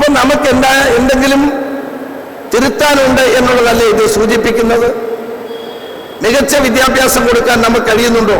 അപ്പം നമുക്ക് എന്തെങ്കിലും തിരുത്താനുണ്ട് എന്നുള്ളതല്ലേ ഇത് സൂചിപ്പിക്കുന്നത്? മികച്ച വിദ്യാഭ്യാസം കൊടുക്കാൻ നമുക്ക് കഴിയുന്നുണ്ടോ?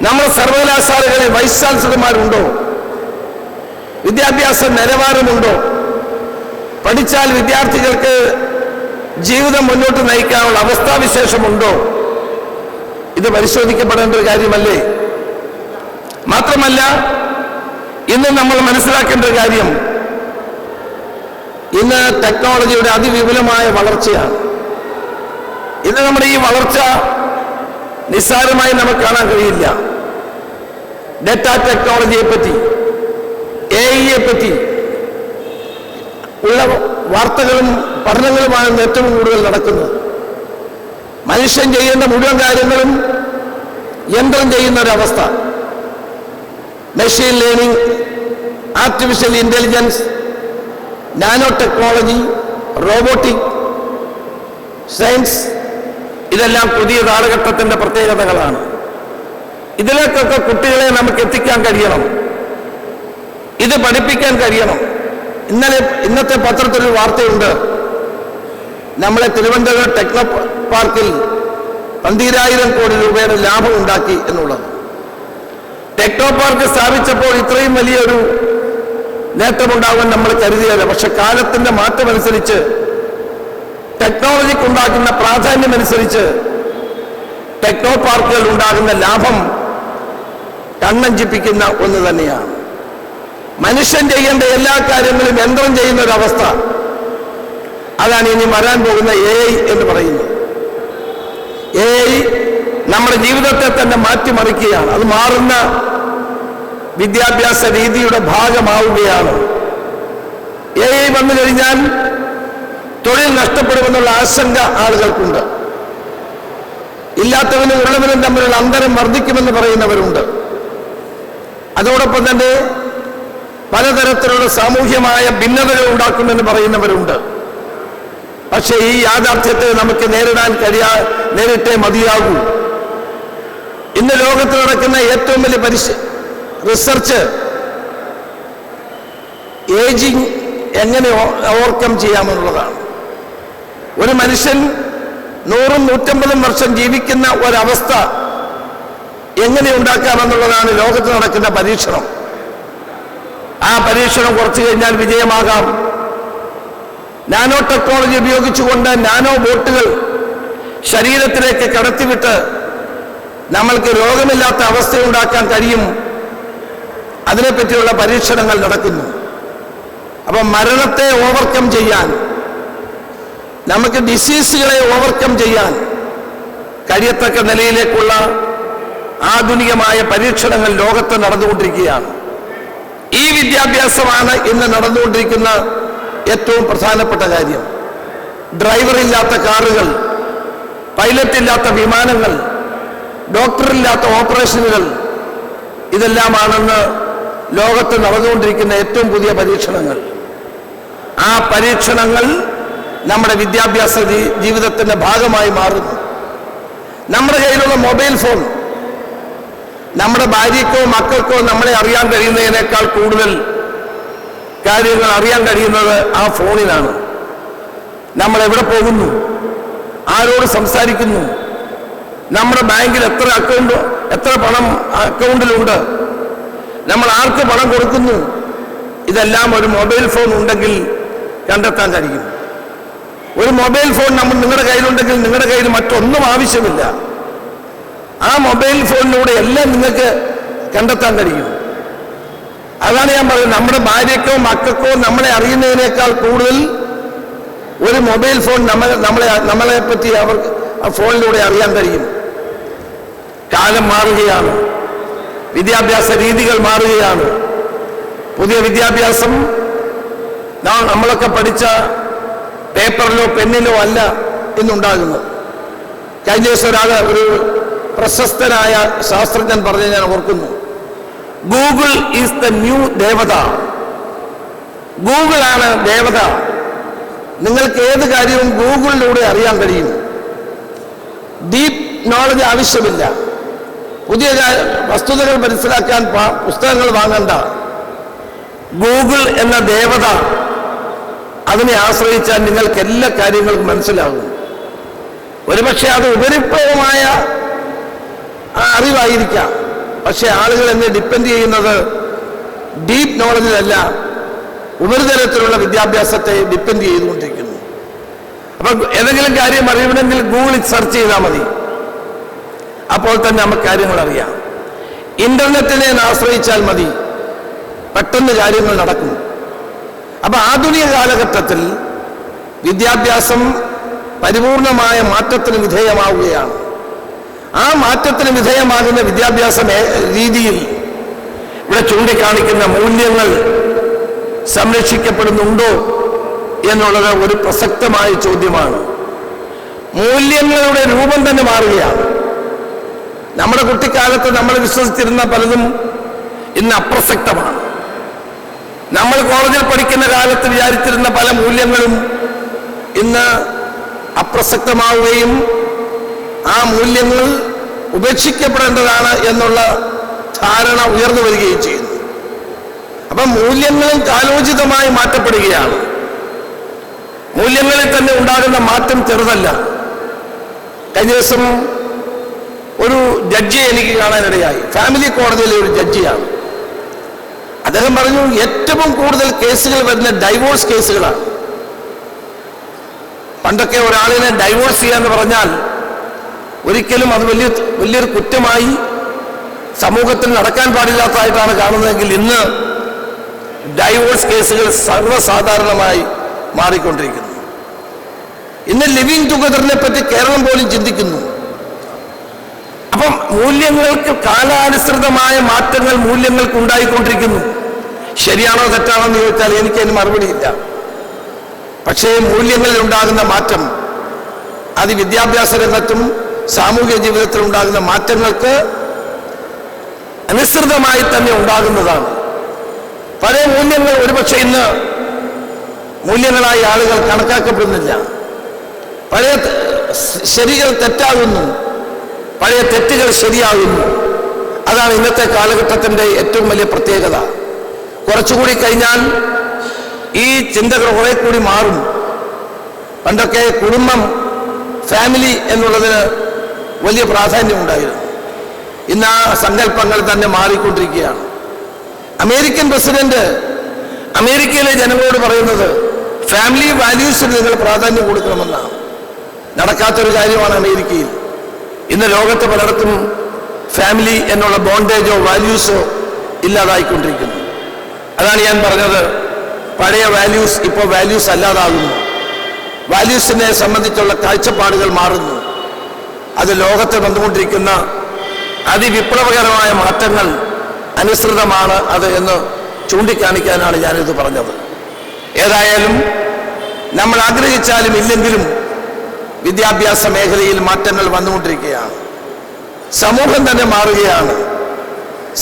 നമ്മുടെ സർവകലാശാലകളിൽ വൈസ് ചാൻസലർമാരുണ്ടോ? വിദ്യാഭ്യാസ നിലവാരമുണ്ടോ? പഠിച്ചാൽ വിദ്യാർത്ഥികൾക്ക് ജീവിതം മുന്നോട്ട് നയിക്കാനുള്ള അവസ്ഥാവിശേഷമുണ്ടോ? ഇത് പരിശോധിക്കപ്പെടേണ്ട ഒരു കാര്യമല്ലേ? മാത്രമല്ല, ഇന്ന് നമ്മൾ മനസ്സിലാക്കേണ്ട ഒരു കാര്യം, ഇന്ന് ടെക്നോളജിയുടെ അതിവിപുലമായ വളർച്ചയാണ്. ഇന്ന് നമ്മുടെ ഈ വളർച്ച നിസ്സാരമായി നമുക്ക് കാണാൻ കഴിയില്ല. ഡേറ്റ ടെക്നോളജിയെ പറ്റി, AI പറ്റി ഉള്ള വാർത്തകളും പഠനങ്ങളുമാണ് ഏറ്റവും കൂടുതൽ നടക്കുന്നത്. മനുഷ്യൻ ചെയ്യേണ്ട മുഴുവൻ കാര്യങ്ങളും യന്ത്രം ചെയ്യുന്ന ഒരവസ്ഥ. Machine learning, artificial intelligence, nano technology, robotic science, ഇതെല്ലാം പുതിയ കാലഘട്ടത്തിന്റെ പ്രത്യേകതകളാണ്. ഇതിലേക്കൊക്കെ കുട്ടികളെ നമുക്ക് എത്തിക്കാൻ കഴിയണം, ഇത് പഠിപ്പിക്കാൻ കഴിയണം. ഇന്നത്തെ പത്രത്തിലൊരു വാർത്തയുണ്ട്, നമ്മളെ തിരുവനന്തപുരം ടെക്നോ പാർക്കിൽ 12,000 കോടി രൂപയുടെ ലാഭം ഉണ്ടാക്കി എന്നുള്ളത്. ടെക്നോ പാർക്ക് സ്ഥാപിച്ചപ്പോൾ ഇത്രയും വലിയൊരു നേട്ടമുണ്ടാകുമെന്ന് നമ്മൾ കരുതിയല്ല. പക്ഷെ കാലത്തിന്റെ മാറ്റമനുസരിച്ച്, ടെക്നോളജിക്ക് ഉണ്ടാക്കുന്ന പ്രാധാന്യമനുസരിച്ച് ടെക്നോ പാർക്കുകൾ ഉണ്ടാകുന്ന ലാഭം കണ്ണഞ്ചിപ്പിക്കുന്ന ഒന്ന് തന്നെയാണ്. മനുഷ്യൻ ചെയ്യേണ്ട എല്ലാ കാര്യങ്ങളും യന്ത്രം ചെയ്യുന്ന ഒരവസ്ഥ, അതാണ് ഇനി വരാൻ പോകുന്ന AI എന്ന് പറയുന്നത്. AI നമ്മുടെ ജീവിതത്തെ തന്നെ മാറ്റിമറിക്കുകയാണ്. അത് മാറുന്ന വിദ്യാഭ്യാസ രീതിയുടെ ഭാഗമാവുകയാണ്. AI വന്നു കഴിഞ്ഞാൽ തൊഴിൽ നഷ്ടപ്പെടുമെന്നുള്ള ആശങ്ക ആളുകൾക്കുണ്ട്. ഇല്ലാത്തവനും ഉള്ളവനും തമ്മിലുള്ള അന്തരം വർദ്ധിക്കുമെന്ന് പറയുന്നവരുണ്ട്. അതോടൊപ്പം തന്നെ പലതരത്തിലുള്ള സാമൂഹ്യമായ ഭിന്നതകൾ ഉണ്ടാക്കുമെന്ന് പറയുന്നവരുണ്ട്. പക്ഷേ ഈ യാഥാർത്ഥ്യത്തെ നമുക്ക് നേരിട്ടേ മതിയാകൂ. ഇന്ന് ലോകത്ത് നടക്കുന്ന ഏറ്റവും വലിയ റിസർച്ച് ഏജിങ് എങ്ങനെ ഓവർകം ചെയ്യാമെന്നുള്ളതാണ്. ഒരു മനുഷ്യൻ 100-150 വർഷം ജീവിക്കുന്ന ഒരവസ്ഥ എങ്ങനെ ഉണ്ടാക്കാമെന്നുള്ളതാണ് ലോകത്ത് നടക്കുന്ന പരീക്ഷണം. ആ പരീക്ഷണം കുറച്ചു കഴിഞ്ഞാൽ വിജയമാകാം. നാനോ ടെക്നോളജി ഉപയോഗിച്ചുകൊണ്ട് നാനോ ബോട്ടുകൾ ശരീരത്തിലേക്ക് കടത്തിവിട്ട് നമ്മൾക്ക് രോഗമില്ലാത്ത അവസ്ഥയുണ്ടാക്കാൻ കഴിയും. അതിനെപ്പറ്റിയുള്ള പരീക്ഷണങ്ങൾ നടക്കുന്നു. അപ്പം മരണത്തെ ഓവർകം ചെയ്യാൻ, നമുക്ക് ഡിസീസുകളെ ഓവർകം ചെയ്യാൻ കഴിയത്തക്ക നിലയിലേക്കുള്ള ആധുനികമായ പരീക്ഷണങ്ങൾ ലോകത്ത് നടന്നുകൊണ്ടിരിക്കുകയാണ്. ഈ വിദ്യാഭ്യാസമാണ് ഇന്ന് നടന്നുകൊണ്ടിരിക്കുന്ന ഏറ്റവും പ്രധാനപ്പെട്ട കാര്യം. ഡ്രൈവറില്ലാത്ത കാറുകൾ, പൈലറ്റില്ലാത്ത വിമാനങ്ങൾ, ഡോക്ടറില്ലാത്ത ഓപ്പറേഷനുകൾ, ഇതെല്ലാമാണെന്ന് ലോകത്ത് നടന്നുകൊണ്ടിരിക്കുന്ന ഏറ്റവും പുതിയ പരീക്ഷണങ്ങൾ. ആ പരീക്ഷണങ്ങൾ നമ്മുടെ വിദ്യാഭ്യാസ ജീവിതത്തിന്റെ ഭാഗമായി മാറുന്നു. നമ്മുടെ കയ്യിലുള്ള മൊബൈൽ ഫോൺ നമ്മുടെ ഭാര്യയ്ക്കോ മക്കൾക്കോ നമ്മളെ അറിയാൻ കഴിയുന്നതിനേക്കാൾ കൂടുതൽ കാര്യങ്ങൾ അറിയാൻ കഴിയുന്നത് ആ ഫോണിലാണ്. നമ്മൾ എവിടെ പോകുന്നു, ആരോട് സംസാരിക്കുന്നു, നമ്മുടെ ബാങ്കിൽ എത്ര പണം അക്കൗണ്ടിലുണ്ട്, നമ്മൾ ആർക്ക് പണം കൊടുക്കുന്നു, ഇതെല്ലാം ഒരു മൊബൈൽ ഫോൺ ഉണ്ടെങ്കിൽ കണ്ടെത്താൻ കഴിയും. ഒരു മൊബൈൽ ഫോൺ നിങ്ങളുടെ കയ്യിലുണ്ടെങ്കിൽ നിങ്ങളുടെ കയ്യിൽ മറ്റൊന്നും ആവശ്യമില്ല. ആ മൊബൈൽ ഫോണിലൂടെ എല്ലാം നിങ്ങൾക്ക് കണ്ടെത്താൻ കഴിയും. അതാണ് ഞാൻ പറയുന്നത്, നമ്മുടെ ഭാര്യക്കോ മക്കൾക്കോ നമ്മളെ അറിയുന്നതിനേക്കാൾ കൂടുതൽ ഒരു മൊബൈൽ ഫോൺ നമ്മളെ പറ്റി അവർക്ക് ആ ഫോണിലൂടെ അറിയാൻ കഴിയും. കാലം മാറുകയാണ്, വിദ്യാഭ്യാസ രീതികൾ മാറുകയാണ്. പുതിയ വിദ്യാഭ്യാസം നമ്മളൊക്കെ പഠിച്ച പേപ്പറിലോ പെന്നിലോ അല്ല ഇന്നുണ്ടാകുന്നത്. കഴിഞ്ഞ ദിവസം ഒരു പ്രശസ്തനായ ശാസ്ത്രജ്ഞൻ പറഞ്ഞ് ഞാൻ ഓർക്കുന്നു, ഗൂഗിൾ ഈസ് ദ ന്യൂ ദേവത. ഗൂഗിളാണ് ദേവത. നിങ്ങൾക്ക് ഏത് കാര്യവും ഗൂഗിളിലൂടെ അറിയാൻ കഴിയും. ഡീപ്പ് നോളജ് ആവശ്യമില്ല. പുതിയ വസ്തുതകൾ മനസ്സിലാക്കാൻ പുസ്തകങ്ങൾ വാങ്ങണ്ട. ഗൂഗിൾ എന്ന ദേവത, അതിനെ ആശ്രയിച്ചാൽ നിങ്ങൾക്ക് എല്ലാ കാര്യങ്ങളും മനസ്സിലാകും. ഒരുപക്ഷെ അത് ഉപരിപ്ലവമായ അറിവായിരിക്കാം, പക്ഷെ ആളുകൾ എന്നെ ഡിപ്പെൻഡ് ചെയ്യുന്നത് ഡീപ്പ് നോളജിലല്ല, ഉപരിതലത്തിലുള്ള വിദ്യാഭ്യാസത്തെ ഡിപ്പെൻഡ് ചെയ്തുകൊണ്ടിരിക്കുന്നു. അപ്പം ഏതെങ്കിലും കാര്യം അറിയണമെങ്കിൽ ഗൂഗിളിൽ സെർച്ച് ചെയ്താൽ മതി, അപ്പോൾ തന്നെ നമുക്ക് കാര്യങ്ങൾ അറിയാം. ഇന്റർനെറ്റിനെ ആശ്രയിച്ചാൽ മതി, പെട്ടെന്ന് കാര്യങ്ങൾ നടക്കും. അപ്പൊ ആധുനിക കാലഘട്ടത്തിൽ വിദ്യാഭ്യാസം പരിപൂർണമായ മാറ്റത്തിന് വിധേയമാവുകയാണ്. ആ മാറ്റത്തിന് വിധേയമാകുന്ന വിദ്യാഭ്യാസ രീതിയിൽ ഇവിടെ ചൂണ്ടിക്കാണിക്കുന്ന മൂല്യങ്ങൾ സംരക്ഷിക്കപ്പെടുന്നുണ്ടോ എന്നുള്ളത് ഒരു പ്രസക്തമായ ചോദ്യമാണ്. മൂല്യങ്ങളുടെ രൂപം തന്നെ മാറുകയാണ്. നമ്മുടെ കുട്ടിക്കാലത്ത് നമ്മൾ വിശ്വസിച്ചിരുന്ന പലതും ഇന്ന് അപ്രസക്തമാണ്. നമ്മൾ കോളേജിൽ പഠിക്കുന്ന കാലത്ത് വിചാരിച്ചിരുന്ന പല മൂല്യങ്ങളും ഇന്ന് അപ്രസക്തമാവുകയും ആ മൂല്യങ്ങൾ ഉപേക്ഷിക്കപ്പെടേണ്ടതാണ് എന്നുള്ള ധാരണ ഉയർന്നു വരികയും ചെയ്യുന്നു. അപ്പം മൂല്യങ്ങളും കാലോചിതമായി മാറ്റപ്പെടുകയാണ്. മൂല്യങ്ങളിൽ തന്നെ ഉണ്ടാകുന്ന മാറ്റം ചെറുതല്ല. കഴിഞ്ഞ ദിവസം ഒരു ജഡ്ജിയെ എനിക്ക് കാണാനിടയായി. ഫാമിലി കോടതിയിലെ ഒരു ജഡ്ജിയാണ്. അദ്ദേഹം പറഞ്ഞു, ഏറ്റവും കൂടുതൽ കേസുകൾ വരുന്ന ഡൈവോഴ്സ് കേസുകളാണ്. പണ്ടൊക്കെ ഒരാളിനെ ഡൈവോഴ്സ് ചെയ്യാന്ന് പറഞ്ഞാൽ ഒരിക്കലും അത് വലിയൊരു കുറ്റമായി സമൂഹത്തിൽ നടക്കാൻ പാടില്ലാത്തതായിട്ടാണ് കാണുന്നതെങ്കിൽ ഇന്ന് ഡൈവോഴ്സ് കേസുകൾ സർവ്വസാധാരണമായി മാറിക്കൊണ്ടിരിക്കുന്നു. ഇന്ന് ലിവിങ് ടുഗദറിനെ പറ്റി കേരളം പോലും ചിന്തിക്കുന്നു. അപ്പം മൂല്യങ്ങൾക്ക് കാലാനുസൃതമായ മാറ്റങ്ങൾ മൂല്യങ്ങൾക്ക് ഉണ്ടായിക്കൊണ്ടിരിക്കുന്നു. ശരിയാണോ തെറ്റാണോ എന്ന് ചോദിച്ചാൽ എനിക്കതിന് മറുപടിയില്ല. പക്ഷേ മൂല്യങ്ങളിൽ ഉണ്ടാകുന്ന മാറ്റം അത് വിദ്യാഭ്യാസ രംഗത്തും സാമൂഹിക ജീവിതത്തിൽ ഉണ്ടാകുന്ന മാറ്റങ്ങൾക്ക് അനുസൃതമായി തന്നെ ഉണ്ടാകുന്നതാണ്. പഴയ മൂല്യങ്ങൾ ഒരുപക്ഷെ ഇന്ന് മൂല്യങ്ങളായി ആളുകൾ കണക്കാക്കപ്പെടുന്നില്ല. പഴയ ശരികൾ തെറ്റാകുന്നു, പഴയ തെറ്റുകൾ ശരിയാകുന്നു. അതാണ് ഇന്നത്തെ കാലഘട്ടത്തിൻ്റെ ഏറ്റവും വലിയ പ്രത്യേകത. കുറച്ചുകൂടി കഴിഞ്ഞാൽ ഈ ചിന്തകൾ കുറെ കൂടി മാറും. പണ്ടൊക്കെ കുടുംബം, ഫാമിലി എന്നുള്ളതിന് വലിയ പ്രാധാന്യമുണ്ടായിരുന്നു. ഇന്ന് ആ സങ്കല്പങ്ങൾ തന്നെ മാറിക്കൊണ്ടിരിക്കുകയാണ്. അമേരിക്കൻ പ്രസിഡന്റ് അമേരിക്കയിലെ ജനങ്ങളോട് പറയുന്നത് ഫാമിലി വാല്യൂസിന് നിങ്ങൾ പ്രാധാന്യം കൊടുക്കണമെന്നാണ്. നടക്കാത്തൊരു കാര്യമാണ് അമേരിക്കയിൽ. ഇന്ന് ലോകത്ത് പലയിടത്തും ഫാമിലി എന്നുള്ള ബോണ്ടേജോ വാല്യൂസോ ഇല്ലാതായിക്കൊണ്ടിരിക്കുന്നു. അതാണ് ഞാൻ പറഞ്ഞത്, പഴയ വാല്യൂസ് ഇപ്പോൾ വാല്യൂസ് അല്ലാതാകുന്നു. വാല്യൂസിനെ സംബന്ധിച്ചുള്ള കാഴ്ചപ്പാടുകൾ മാറുന്നു. അത് ലോകത്ത് വന്നുകൊണ്ടിരിക്കുന്ന അതിവിപ്ലവകരമായ മാറ്റങ്ങൾ അനുസൃതമാണ് അത് എന്ന് ചൂണ്ടിക്കാണിക്കാനാണ് ഞാനിത് പറഞ്ഞത്. ഏതായാലും നമ്മൾ ആഗ്രഹിച്ചാലും ഇല്ലെങ്കിലും വിദ്യാഭ്യാസ മേഖലയിൽ മാറ്റങ്ങൾ വന്നുകൊണ്ടിരിക്കുകയാണ്. സമൂഹം തന്നെ മാറുകയാണ്,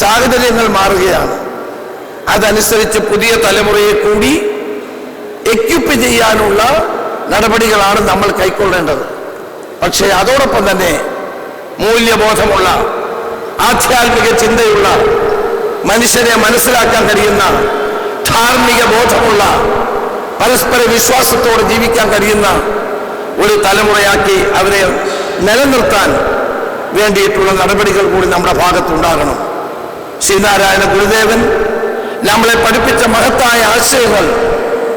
സാഹചര്യങ്ങൾ മാറുകയാണ്. അതനുസരിച്ച് പുതിയ തലമുറയെ കൂടി എക്യുപ്പ് ചെയ്യാനുള്ള നടപടികളാണ് നമ്മൾ കൈക്കൊള്ളേണ്ടത്. പക്ഷേ അതോടൊപ്പം തന്നെ മൂല്യബോധമുള്ള, ആധ്യാത്മിക ചിന്തയുള്ള, മനുഷ്യരെ മനസ്സിലാക്കാൻ കഴിയുന്ന, ധാർമ്മിക ബോധമുള്ള, പരസ്പര വിശ്വാസത്തോടെ ജീവിക്കാൻ കഴിയുന്ന ഒരു തലമുറയാക്കി അവരെ നിലനിർത്താൻ വേണ്ടിയിട്ടുള്ള നടപടികൾ കൂടി നമ്മുടെ ഭാഗത്തുണ്ടാകണം. ശ്രീനാരായണ ഗുരുദേവൻ നമ്മളെ പഠിപ്പിച്ച മഹത്തായ ആശയങ്ങൾ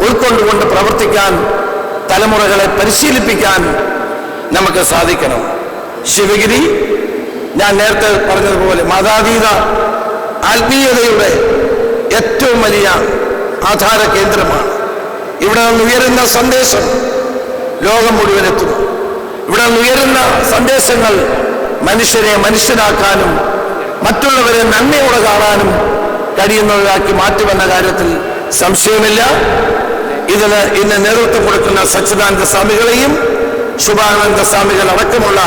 ഉൾക്കൊണ്ടുകൊണ്ട് പ്രവർത്തിക്കാൻ, തലമുറകളെ പരിശീലിപ്പിക്കാൻ നമുക്ക് സാധിക്കണം. ശിവഗിരി ഞാൻ നേരത്തെ പറഞ്ഞതുപോലെ മതാതീത ആത്മീയതയുടെ ഏറ്റവും വലിയ ആധാര കേന്ദ്രമാണ്. ഇവിടെ നിന്ന് ഉയരുന്ന സന്ദേശം ലോകം മുഴുവനെത്തുന്നു. ഇവിടെ നിന്ന് ഉയരുന്ന സന്ദേശങ്ങൾ മനുഷ്യരെ മനുഷ്യരാക്കാനും മറ്റുള്ളവരെ നന്മയോടെ കാണാനും കഴിയുന്നവരാക്കി മാറ്റുമെന്ന കാര്യത്തിൽ സംശയമില്ല. ഇതിന് ഇന്ന് നേതൃത്വം കൊടുക്കുന്ന സച്ചിദാനന്ദ സ്വാമികളെയും ശുഭാനന്ദ സ്വാമികൾ അടക്കമുള്ള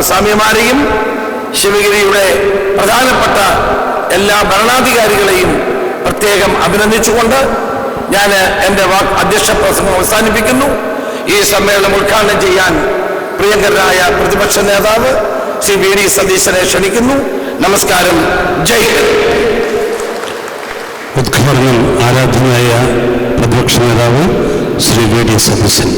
സ്വാമിമാരെയും ശിവഗിരിയുടെ പ്രധാനപ്പെട്ട എല്ലാ ഭരണാധികാരികളെയും പ്രത്യേകം അഭിനന്ദിച്ചുകൊണ്ട് ഞാൻ എൻ്റെ അധ്യക്ഷ പ്രസംഗം അവസാനിപ്പിക്കുന്നു. ഈ സമ്മേളനം ഉദ്ഘാടനം ചെയ്യാൻ പ്രിയങ്കരനായ പ്രതിപക്ഷ നേതാവ് ശ്രീ വി ഡി സതീശനെ ക്ഷണിക്കുന്നു. നമസ്കാരം. ജയ് ഹിന്ദ്. സ്നേഹവർണ്ണൻ ആരാധനായ പ്രതിപക്ഷ നേതാവ് ശ്രീ വി ഡി സതീശൻ.